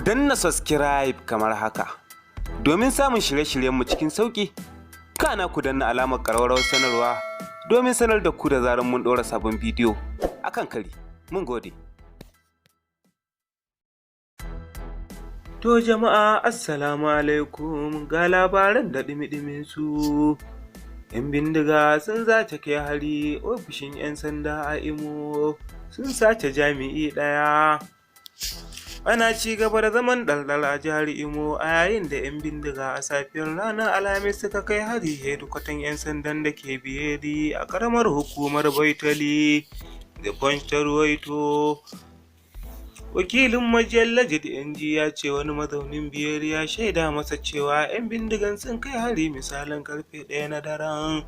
danna subscribe kamar haka domin samun shirye-shiryenmu cikin sauƙi. Kana ku danna alamar ƙararrawar sanarwa domin sanar da ku da zarar mun ɗora sabon bidiyo akan kari. Mun gode. To jama'a assalamu alaikum, ga labaran da ɗimi-ɗimin su. 'Yan bindiga sun zace kai hari ofishin 'yan sanda a Imo, sun sace jami'i ɗaya. Ana ci gaba da zaman ɗarɗar a jihar Imo a yayin da 'yan bindiga a safiyar ranar Alhamis suka kai hari hedikwatan 'yan sandan da ke Biyeri a ƙaramar hukumar Baitali da Punch ta ruwaito. Wakilin majiyar Legit NG ya ce wani mazaunin Biyeri ya shaida masa cewa 'yan bindigan sun kai hari misalin karfe 1 na daren.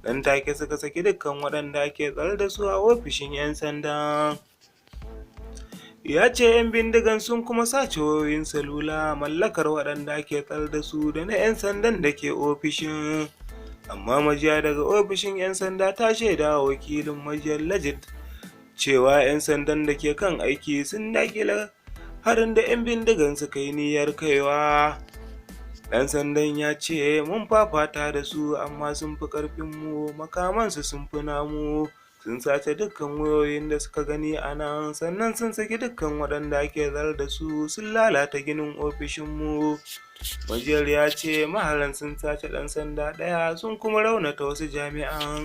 Nan take suka saki dukkan waɗanda ake tsare da su a ofishin 'yan sanda. Ya ce 'yan bindigan sun kuma sace wayoyin salula mallakar waɗanda ake tsare da su da na 'yan sandan da ke ofishin. Amma majiya daga ofishin 'yan sanda ta shaida wa wakilin majiyar Legit cewa 'yan sandan da ke kan aiki sun daƙile harin da 'yan bindigan suka yi niyyar kaiwa. Ɗan sandan ya ce mun fafata da su amma sun fi ƙarfinmu, makamansu sun fi namu, sun sace dukkan wayoyin da suka gani a nan, sannan sun saki dukkan waɗanda ake tsare da su, sun lalata ginin ofishinmu. Majiyar ya ce maharan sun sace ɗan sanda ɗaya sun kuma raunata wasu jami'an.